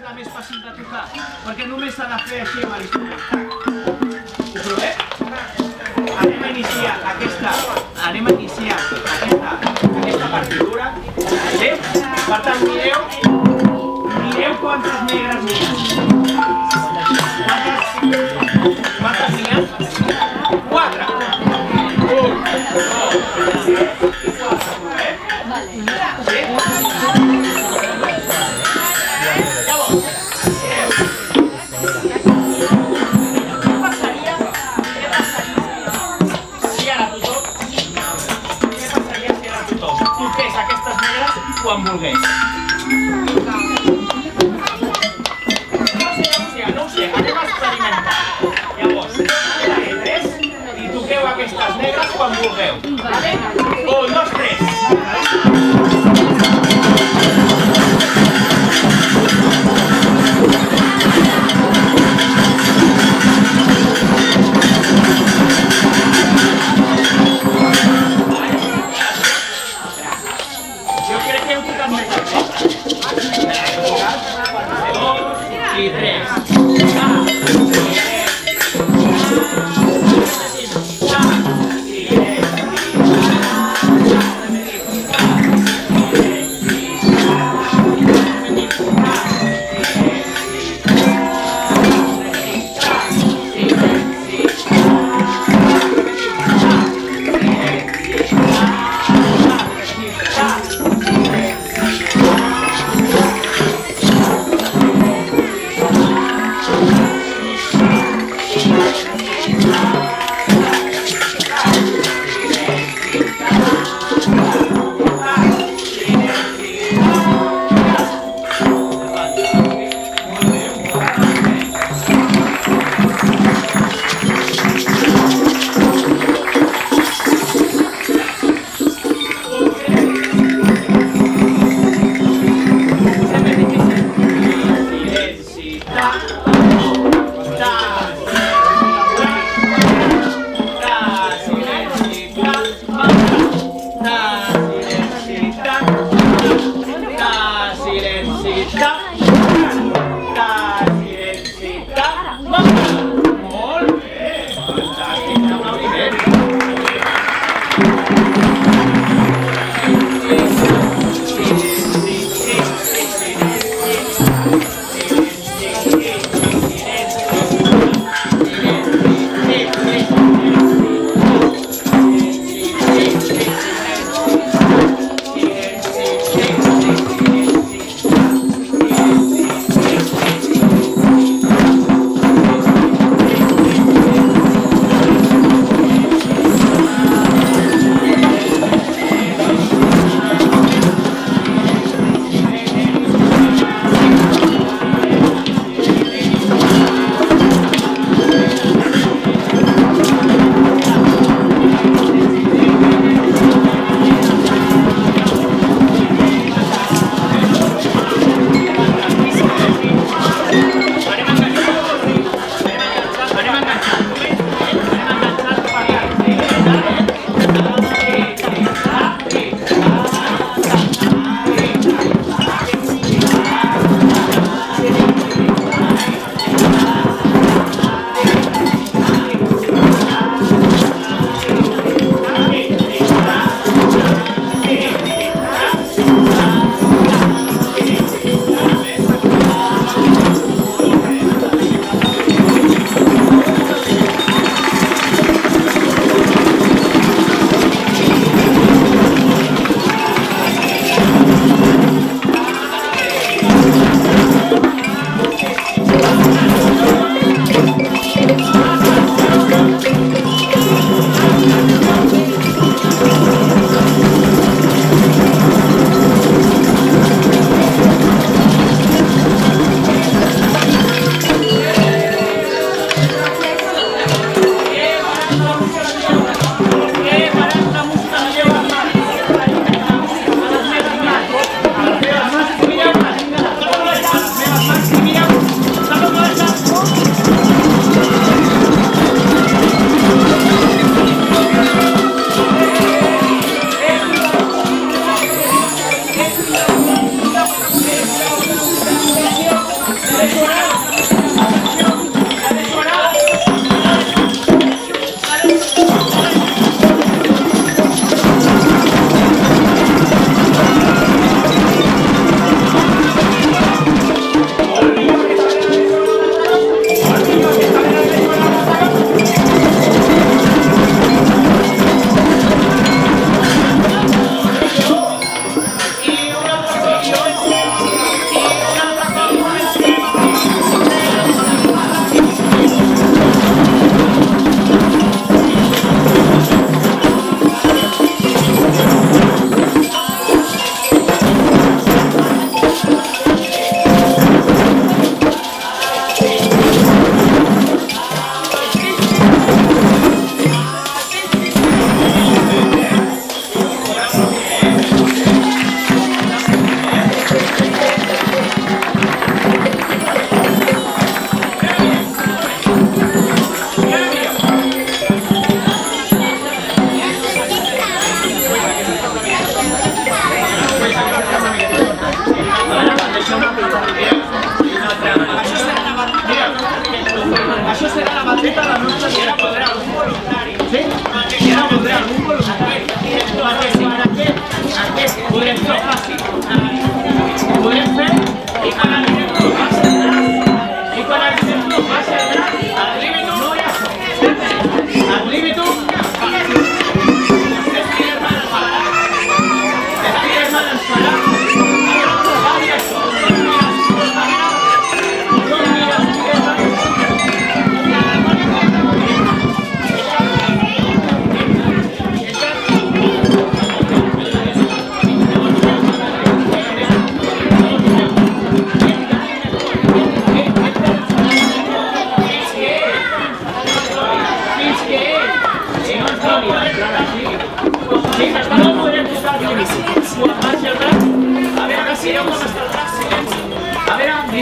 la més fàcil de tocar, perquè només s'ha de fer així amb l'instrument. Ho provem? Anem a iniciar aquesta partitura. Per tant, mireu quantes negres n'hi ha. Quantes n'hi ha? 4. 1, 2, 3, 4. Quan vulgués. No ho sé, anem a experimentar. Llavors, E3 i toqueu aquestes negres quan vulgueu. 1, 2, 3. I 3.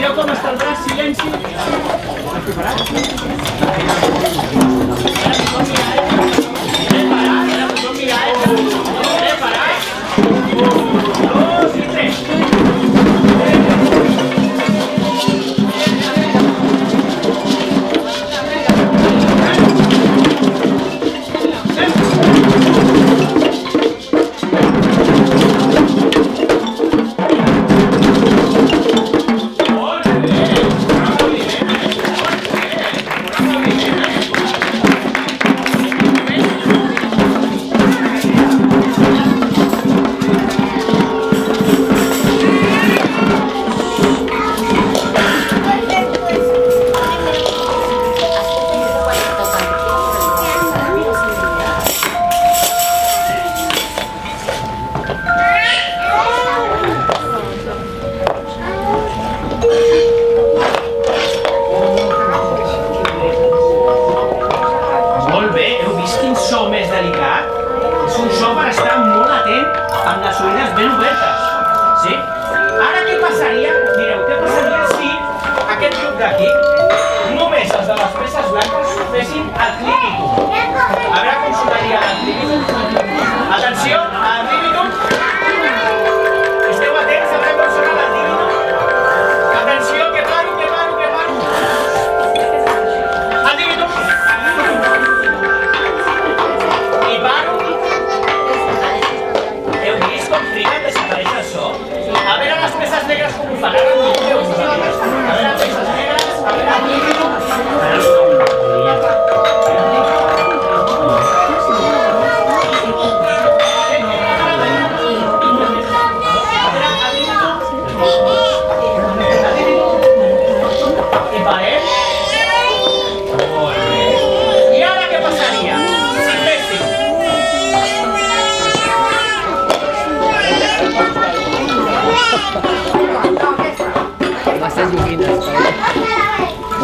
Mireu com està el braç, silenci. Has preparat? Ara tothom mira, Preparat, ara tothom mira, Preparat. 1, 2 i 3.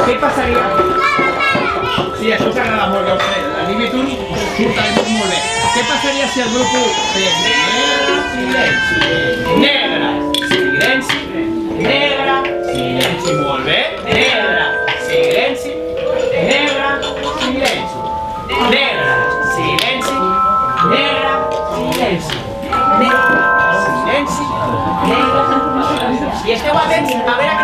Què passaria? Sí, això us agrada molt, ja ho sé. L'Anibitum surt molt bé. Què passaria si el grup 1 fes negre, silenci, negre, silenci, negre, silenci, molt bé, negre, silenci, negre, silenci, negre, silenci, negre, silenci, negre, silenci, negre, silenci. I esteu atents a veure